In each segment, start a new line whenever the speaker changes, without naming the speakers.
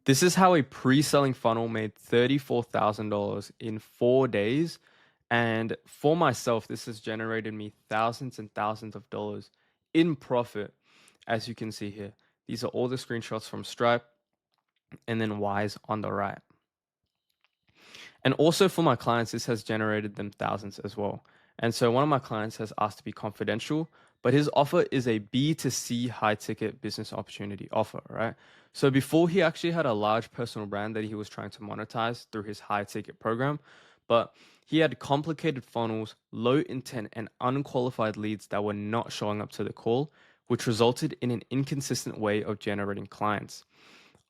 This is how a pre-selling funnel made $34,000 in 4 days. And for myself, this has generated me thousands and thousands of dollars in profit. As you can see here, these are all the screenshots from Stripe and then Wise on the right. And also for my clients, this has generated them thousands as well. And so one of my clients has asked to be confidential, but his offer is a B2C high ticket business opportunity offer, right? So before he actually had a large personal brand that he was trying to monetize through his high ticket program, but he had complicated funnels, low intent, and unqualified leads that were not showing up to the call, which resulted in an inconsistent way of generating clients.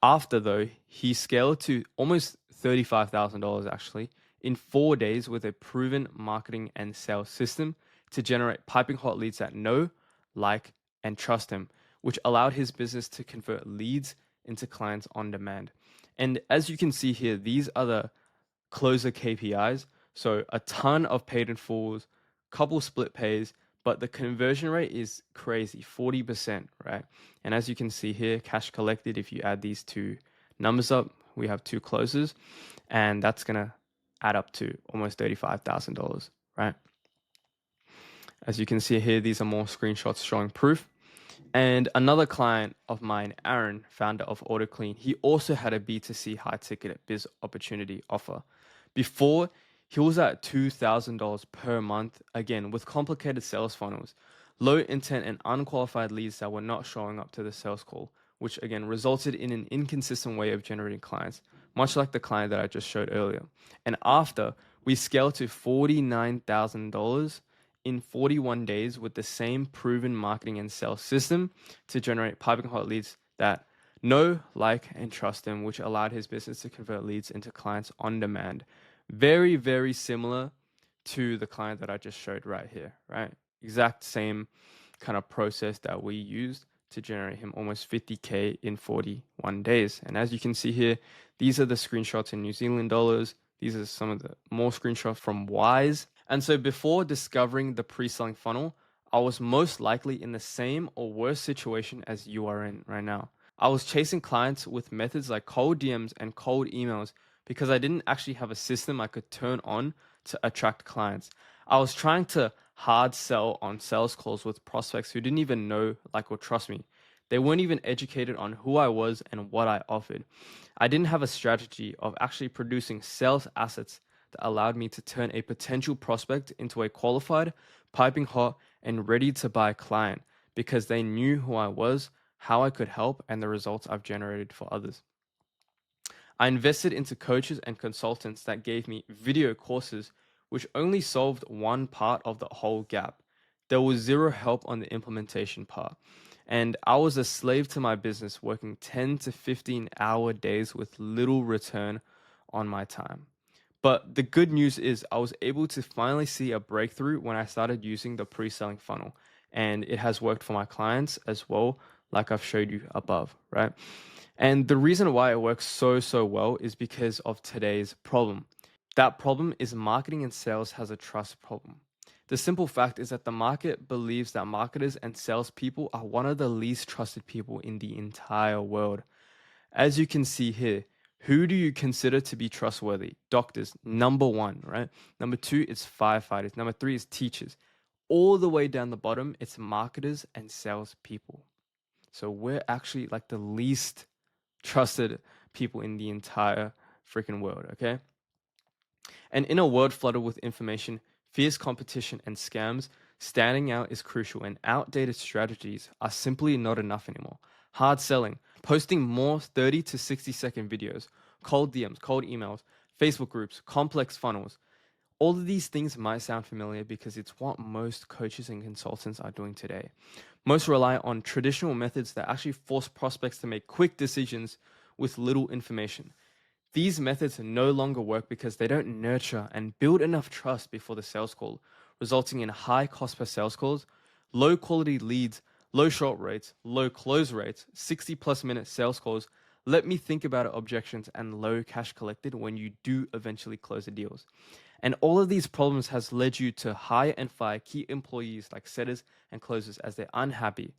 After though, he scaled to almost $35,000 actually in 4 days with a proven marketing and sales system to generate piping hot leads that know, like, and trust him, which allowed his business to convert leads into clients on demand. And as you can see here, these are the closer KPIs. So a ton of paid in fulls, couple split pays, but the conversion rate is crazy, 40%, right? And as you can see here, cash collected, if you add these two numbers up, we have two closes, and that's gonna add up to almost $35,000, right? As you can see here, these are more screenshots showing proof. And another client of mine, Aaron, founder of AutoClean, he also had a B2C high ticket biz opportunity offer. Before, he was at $2,000 per month, again, with complicated sales funnels, low intent and unqualified leads that were not showing up to the sales call, which again resulted in an inconsistent way of generating clients, much like the client that I just showed earlier. And after, we scaled to $49,000 in 41 days with the same proven marketing and sales system to generate piping hot leads that know, like, and trust him, which allowed his business to convert leads into clients on demand. Very, very similar to the client that I just showed right here, right? Exact same kind of process that we used to generate him almost 50K in 41 days. And as you can see here, these are the screenshots in New Zealand dollars. These are some of the more screenshots from Wise. And so before discovering the pre-selling funnel, I was most likely in the same or worse situation as you are in right now. I was chasing clients with methods like cold DMs and cold emails because I didn't actually have a system I could turn on to attract clients. I was trying to hard sell on sales calls with prospects who didn't even know, like, or trust me. They weren't even educated on who I was and what I offered. I didn't have a strategy of actually producing sales assets that allowed me to turn a potential prospect into a qualified, piping hot, and ready to buy client because they knew who I was, how I could help, and the results I've generated for others. I invested into coaches and consultants that gave me video courses, which only solved one part of the whole gap. There was zero help on the implementation part. And I was a slave to my business, working 10 to 15-hour days with little return on my time. But the good news is I was able to finally see a breakthrough when I started using the pre-selling funnel. And it has worked for my clients as well, like I've showed you above, right? And the reason why it works so well is because of today's problem. That problem is marketing and sales has a trust problem. The simple fact is that the market believes that marketers and salespeople are one of the least trusted people in the entire world. As you can see here, who do you consider to be trustworthy? Doctors, number one, right? Number two, it's firefighters. Number three is teachers. All the way down the bottom, it's marketers and salespeople. So we're actually like the least trusted people in the entire freaking world, okay? And in a world flooded with information, fierce competition, and scams, standing out is crucial, and outdated strategies are simply not enough anymore. Hard selling, posting more 30 to 60-second videos, cold DMs, cold emails, Facebook groups, complex funnels. All of these things might sound familiar because it's what most coaches and consultants are doing today. Most rely on traditional methods that actually force prospects to make quick decisions with little information. These methods no longer work because they don't nurture and build enough trust before the sales call, resulting in high cost per sales calls, low quality leads, low short rates, low close rates, 60 plus minute sales calls, let me think about it objections, and low cash collected when you do eventually close the deals. And all of these problems has led you to hire and fire key employees like setters and closers as they're unhappy.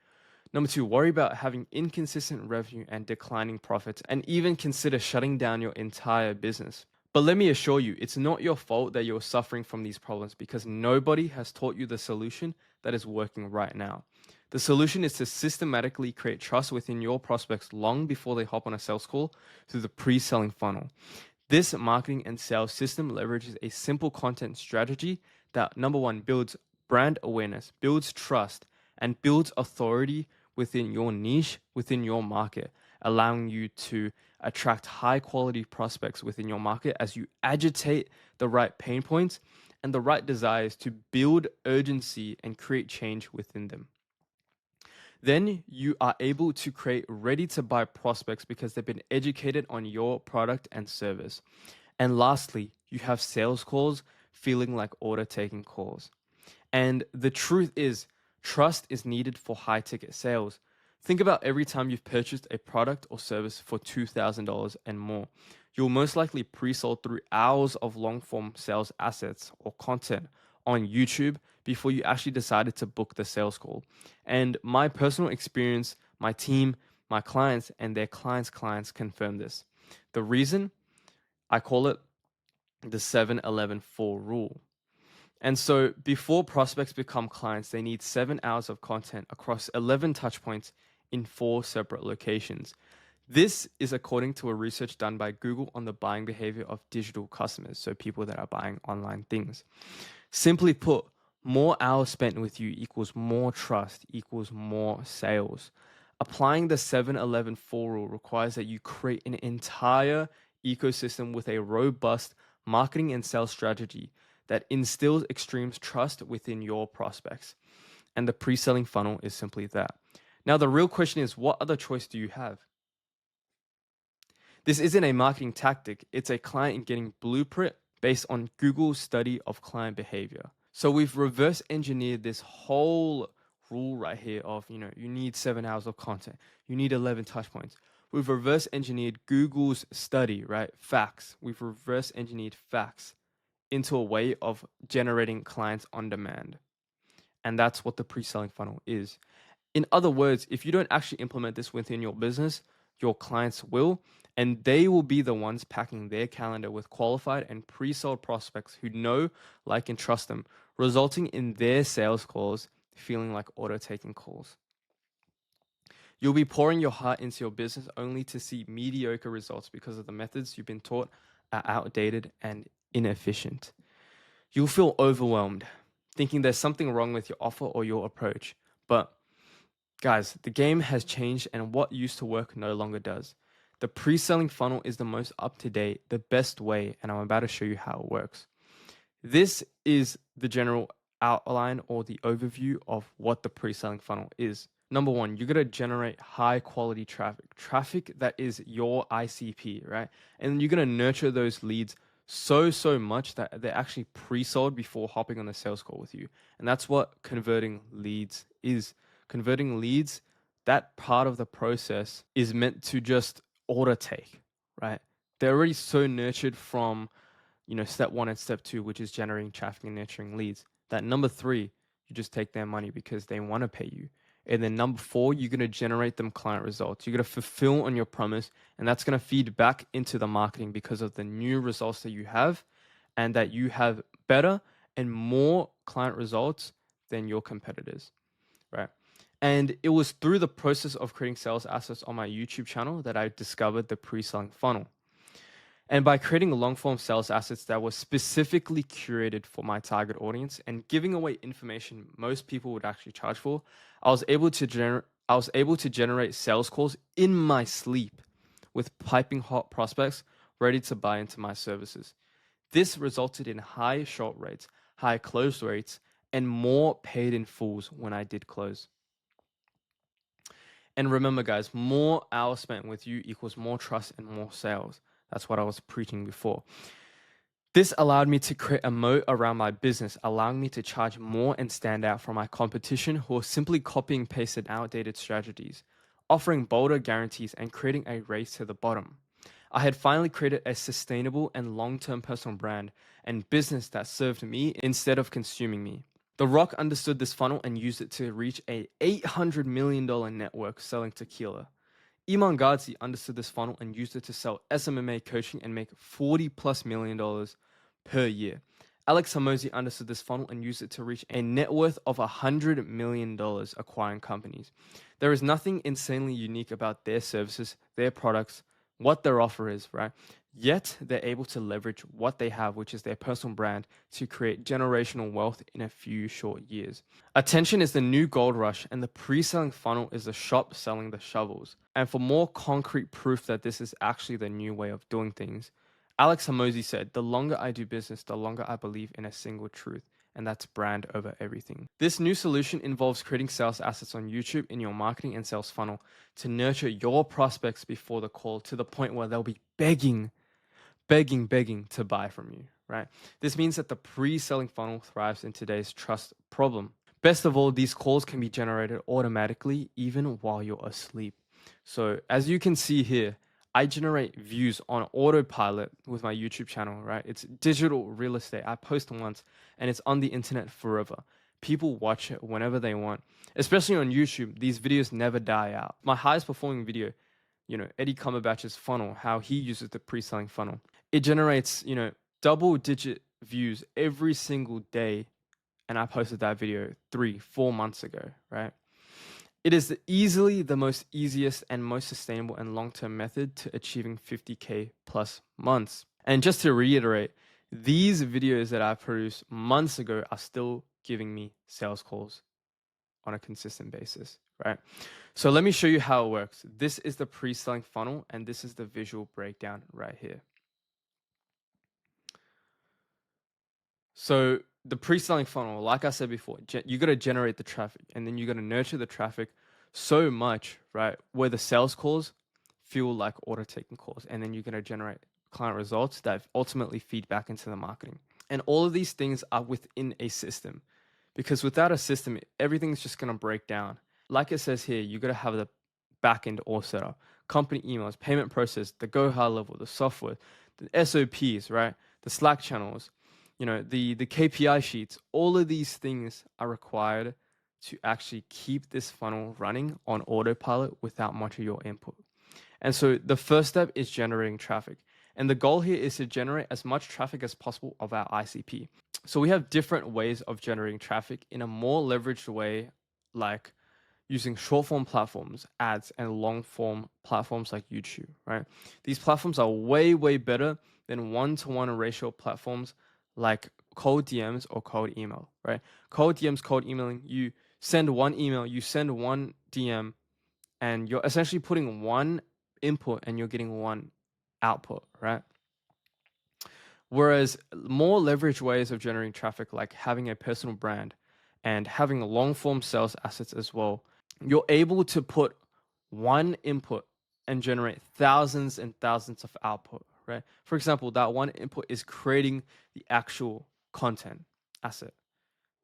Number two, worry about having inconsistent revenue and declining profits, and even consider shutting down your entire business. But let me assure you, it's not your fault that you're suffering from these problems because nobody has taught you the solution that is working right now. The solution is to systematically create trust within your prospects long before they hop on a sales call through the pre-selling funnel. This marketing and sales system leverages a simple content strategy that, number one, builds brand awareness, builds trust, and builds authority within your niche, within your market, allowing you to attract high quality prospects within your market as you agitate the right pain points and the right desires to build urgency and create change within them. Then you are able to create ready to buy prospects because they've been educated on your product and service. And lastly, you have sales calls feeling like order taking calls. And the truth is, trust is needed for high ticket sales. Think about every time you've purchased a product or service for $2,000 and more. You'll most likely pre sold through hours of long form sales assets or content on YouTube before you actually decided to book the sales call. And my personal experience, my team, my clients, and their clients' confirm this. The reason I call it the 7-11-4 rule. And so before prospects become clients, they need 7 hours of content across 11 touch points in 4 separate locations. This is according to a research done by Google on the buying behavior of digital customers, so people that are buying online things. Simply put, more hours spent with you equals more trust, equals more sales. Applying the 7-11-4 rule requires that you create an entire ecosystem with a robust marketing and sales strategy that instills extreme trust within your prospects. And the pre selling funnel is simply that. Now, the real question is, what other choice do you have? This isn't a marketing tactic, it's a client getting blueprint based on Google's study of client behavior. So we've reverse engineered this whole rule right here of, you need 7 hours of content, you need 11 touch points. We've reverse engineered Google's study, right? Facts. We've reverse engineered facts into a way of generating clients on demand. And that's what the pre selling funnel is. In other words, if you don't actually implement this within your business, your clients will, and they will be the ones packing their calendar with qualified and pre sold prospects who know, like, and trust them, resulting in their sales calls feeling like order taking calls. You'll be pouring your heart into your business only to see mediocre results because of the methods you've been taught are outdated and inefficient. You'll feel overwhelmed, thinking there's something wrong with your offer or your approach. But guys, the game has changed and what used to work no longer does. The pre selling funnel is the most up to date, the best way, and I'm about to show you how it works. This is the general outline or the overview of what the pre selling funnel is. Number one, you're going to generate high quality traffic that is your ICP, right? And you're going to nurture those leads so much that they're actually pre sold before hopping on the sales call with you. And that's what converting leads is. Converting leads, that part of the process is meant to just order take, right? They're already so nurtured from step one and step two, which is generating traffic and nurturing leads. That number three, you just take their money because they want to pay you. And then number four, you're going to generate them client results. You're going to fulfill on your promise, and that's going to feed back into the marketing because of the new results that you have, and that you have better and more client results than your competitors, right? And it was through the process of creating sales assets on my YouTube channel that I discovered the pre-selling funnel. And by creating long form sales assets that were specifically curated for my target audience and giving away information most people would actually charge for, I was able to generate sales calls in my sleep with piping hot prospects ready to buy into my services. This resulted in high short rates, high close rates, and more paid in fulls when I did close. And remember, guys, more hours spent with you equals more trust and more sales. That's what I was preaching before. This allowed me to create a moat around my business, allowing me to charge more and stand out from my competition who are simply copying pasted outdated strategies, offering bolder guarantees and creating a race to the bottom. I had finally created a sustainable and long-term personal brand and business that served me instead of consuming me. The Rock understood this funnel and used it to reach a $800 million network selling tequila. Iman Gadzhi understood this funnel and used it to sell SMMA coaching and make $40+ million per year. Alex Hormozi understood this funnel and used it to reach a net worth of $100 million acquiring companies. There is nothing insanely unique about their services, their products, what their offer is, right? Yet they're able to leverage what they have, which is their personal brand, to create generational wealth in a few short years. Attention is the new gold rush, and the pre-selling funnel is the shop selling the shovels. And for more concrete proof that this is actually the new way of doing things, Alex Hormozi said, "The longer I do business, the longer I believe in a single truth, and that's brand over everything." This new solution involves creating sales assets on YouTube in your marketing and sales funnel to nurture your prospects before the call to the point where they'll be begging to buy from you, right? This means that the pre-selling funnel thrives in today's trust problem. Best of all, these calls can be generated automatically even while you're asleep. So as you can see here, I generate views on autopilot with my YouTube channel, right? It's digital real estate. I post once and it's on the internet forever. People watch it whenever they want. Especially on YouTube, these videos never die out. My highest performing video, Eddie Cumberbatch's funnel, how he uses the pre-selling funnel. It generates, double digit views every single day. And I posted that video 3-4 months ago, right? It is easily the most easiest and most sustainable and long-term method to achieving 50K plus months. And just to reiterate, these videos that I produced months ago are still giving me sales calls on a consistent basis, right? So let me show you how it works. This is the pre-selling funnel, and this is the visual breakdown right here. So the pre-selling funnel, like I said before, you got to generate the traffic, and then you got to nurture the traffic so much, right? Where the sales calls feel like order taking calls, and then you're going to generate client results that ultimately feed back into the marketing. And all of these things are within a system, because without a system, everything's just going to break down. Like it says here, you got to have the backend all set up, company emails, payment process, the go high level, the software, the SOPs, right? The Slack channels, the KPI sheets. All of these things are required to actually keep this funnel running on autopilot without much of your input. And so the first step is generating traffic. And the goal here is to generate as much traffic as possible of our ICP. So we have different ways of generating traffic in a more leveraged way, like using short form platforms, ads, and long form platforms like YouTube, right? These platforms are way better than one-to-one ratio platforms like cold DMs or cold email, right? Cold DMs, cold emailing, you send one email, you send one DM, and you're essentially putting one input and you're getting one output, right? Whereas more leveraged ways of generating traffic, like having a personal brand and having long form sales assets as well, you're able to put one input and generate thousands and thousands of output, right? For example, that one input is creating the actual content asset,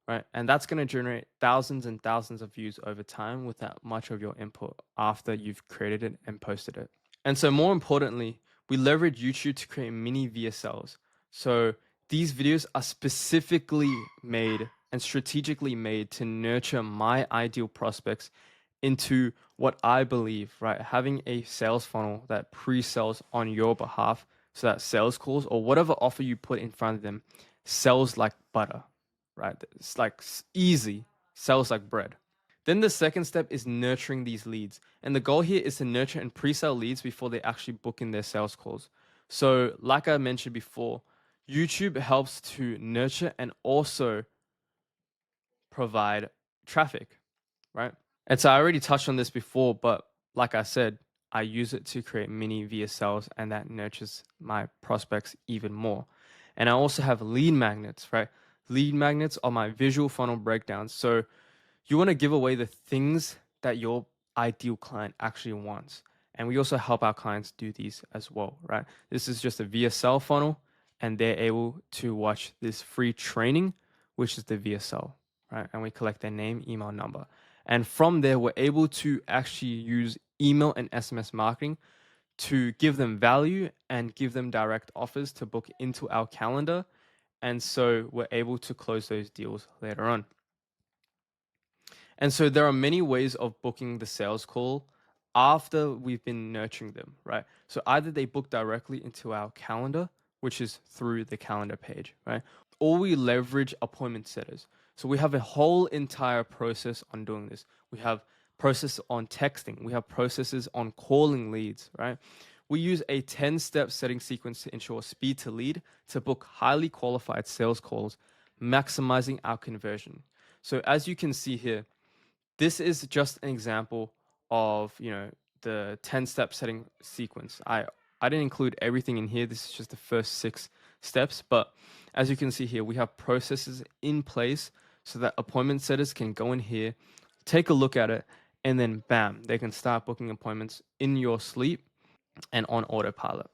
right? And that's going to generate thousands and thousands of views over time without much of your input after you've created it and posted it. And so more importantly, we leverage YouTube to create mini VSLs. So these videos are specifically made and strategically made to nurture my ideal prospects into what I believe, right? Having a sales funnel that pre-sells on your behalf so that sales calls or whatever offer you put in front of them sells like butter, right? It's like easy, sells like bread. Then the second step is nurturing these leads. And the goal here is to nurture and pre-sell leads before they actually book in their sales calls. So like I mentioned before, YouTube helps to nurture and also provide traffic, right? And so I already touched on this before, but like I said, I use it to create mini VSLs and that nurtures my prospects even more. And I also have lead magnets, right? Lead magnets are my visual funnel breakdowns. So you want to give away the things that your ideal client actually wants. And we also help our clients do these as well, right? This is just a VSL funnel, and they're able to watch this free training, which is the VSL, right? And we collect their name, email, number. And from there, we're able to actually use email and SMS marketing to give them value and give them direct offers to book into our calendar. And so we're able to close those deals later on. And so there are many ways of booking the sales call after we've been nurturing them, right? So either they book directly into our calendar, which is through the calendar page, right? Or we leverage appointment setters. So we have a whole entire process on doing this. We have process on texting. We have processes on calling leads, right? We use a 10-step setting sequence to ensure speed to lead to book highly qualified sales calls, maximizing our conversion. So as you can see here, this is just an example of, the 10-step setting sequence. I didn't include everything in here. This is just the first 6 steps, but as you can see here, we have processes in place so that appointment setters can go in here, take a look at it, and then bam, they can start booking appointments in your sleep and on autopilot.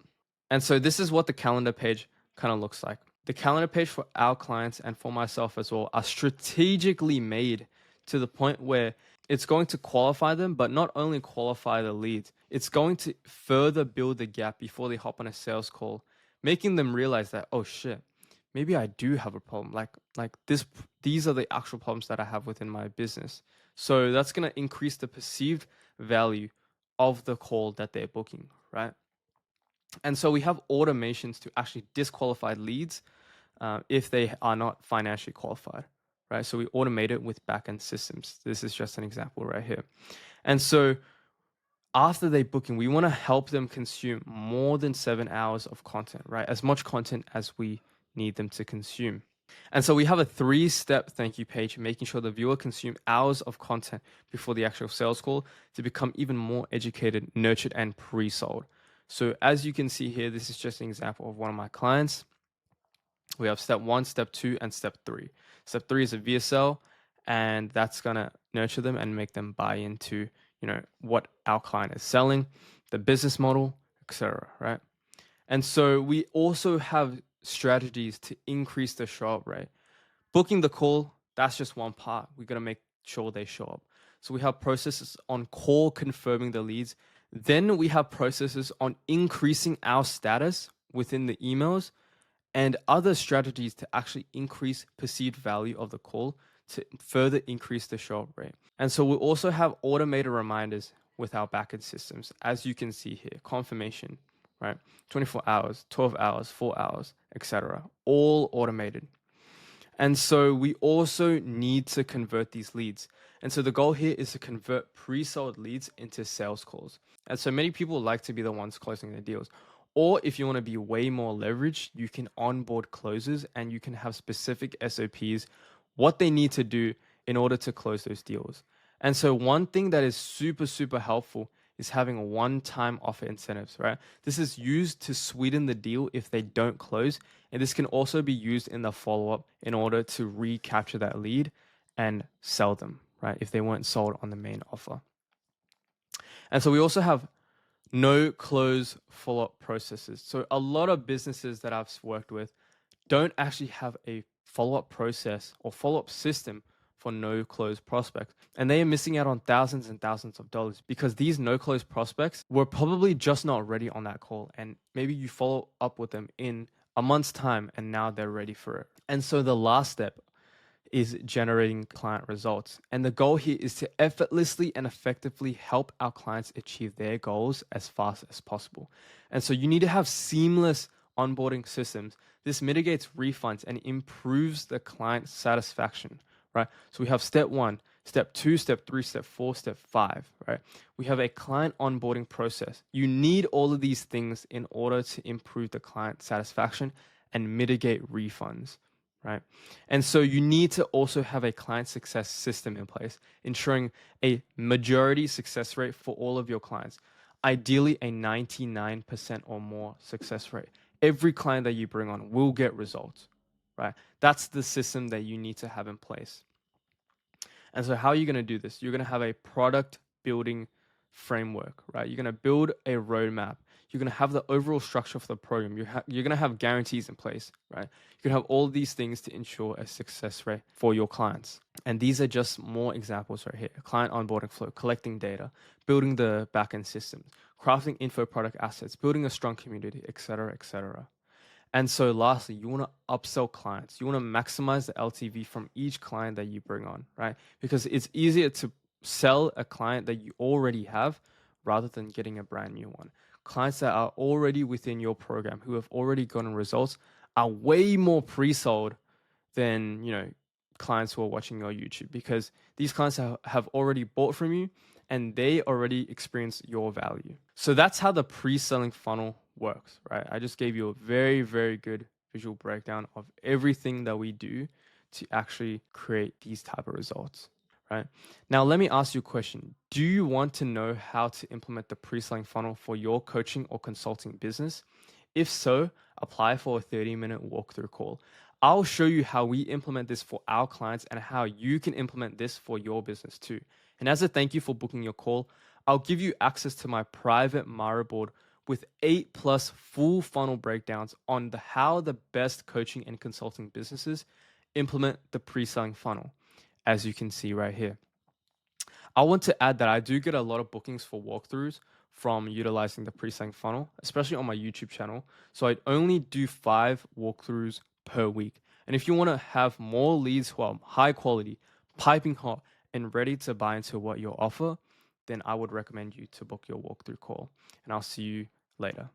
And so this is what the calendar page kind of looks like. The calendar page for our clients and for myself as well are strategically made to the point where it's going to qualify them, but not only qualify the leads, it's going to further build the gap before they hop on a sales call, making them realize that, oh shit, maybe I do have a problem. These are the actual problems that I have within my business. So that's going to increase the perceived value of the call that they're booking, right? And so we have automations to actually disqualify leads if they are not financially qualified, right? So we automate it with backend systems. This is just an example right here. And so after they booking, we want to help them consume more than 7 hours of content, right? As much content as we need them to consume. And so we have a 3-step thank you page, making sure the viewer consume hours of content before the actual sales call to become even more educated, nurtured, and pre-sold. So as you can see here, this is just an example of one of my clients. We have step 1, step 2, and step 3. Step 3 is a VSL, and that's gonna nurture them and make them buy into, what our client is selling, the business model, etc. Right? And so we also have strategies to increase the show up rate. Booking the call, that's just one part. We got to make sure they show up. So we have processes on call confirming the leads. Then we have processes on increasing our status within the emails and other strategies to actually increase perceived value of the call to further increase the show up rate. And so we also have automated reminders with our backend systems, as you can see here, confirmation, right? 24 hours, 12 hours, 4 hours, etc. All automated. And so we also need to convert these leads. And so the goal here is to convert pre-sold leads into sales calls. And so many people like to be the ones closing the deals. Or if you want to be way more leveraged, you can onboard closers and you can have specific SOPs, what they need to do in order to close those deals. And so one thing that is super, super helpful is having one-time offer incentives, right? This is used to sweeten the deal if they don't close. And this can also be used in the follow-up in order to recapture that lead and sell them, right? If they weren't sold on the main offer. And so we also have no close follow-up processes. So a lot of businesses that I've worked with don't actually have a follow-up process or follow-up system for no close prospects. And they are missing out on thousands and thousands of dollars because these no close prospects were probably just not ready on that call. And maybe you follow up with them in a month's time and now they're ready for it. And so the last step is generating client results. And the goal here is to effortlessly and effectively help our clients achieve their goals as fast as possible. And so you need to have seamless onboarding systems. This mitigates refunds and improves the client satisfaction, right? So we have step 1, step 2, step 3, step 4, step 5, right? We have a client onboarding process. You need all of these things in order to improve the client satisfaction and mitigate refunds, right? And so you need to also have a client success system in place, ensuring a majority success rate for all of your clients, ideally a 99% or more success rate. Every client that you bring on will get results, right? That's the system that you need to have in place. And so how are you going to do this? You're going to have a product building framework, right? You're going to build a roadmap. You're going to have the overall structure for the program. You're going to have guarantees in place, right? You can have all these things to ensure a success rate for your clients. And these are just more examples right here. Client onboarding flow, collecting data, building the backend systems, crafting info product assets, building a strong community, etc., etc. And so lastly, you want to upsell clients. You want to maximize the LTV from each client that you bring on, right? Because it's easier to sell a client that you already have rather than getting a brand new one. Clients that are already within your program who have already gotten results are way more pre-sold than, clients who are watching your YouTube, because these clients have already bought from you and they already experience your value. So that's how the pre-selling funnel works, right? I just gave you a very, very good visual breakdown of everything that we do to actually create these type of results, right? Now, let me ask you a question. Do you want to know how to implement the pre-selling funnel for your coaching or consulting business? If so, apply for a 30-minute walkthrough call. I'll show you how we implement this for our clients and how you can implement this for your business too. And as a thank you for booking your call, I'll give you access to my private Mara board with 8+ full funnel breakdowns on how the best coaching and consulting businesses implement the pre-selling funnel, as you can see right here. I want to add that I do get a lot of bookings for walkthroughs from utilizing the pre-selling funnel, especially on my YouTube channel. So I only do 5 walkthroughs per week. And if you want to have more leads who are high quality, piping hot, and ready to buy into what you offer, then I would recommend you to book your walkthrough call. And I'll see you later.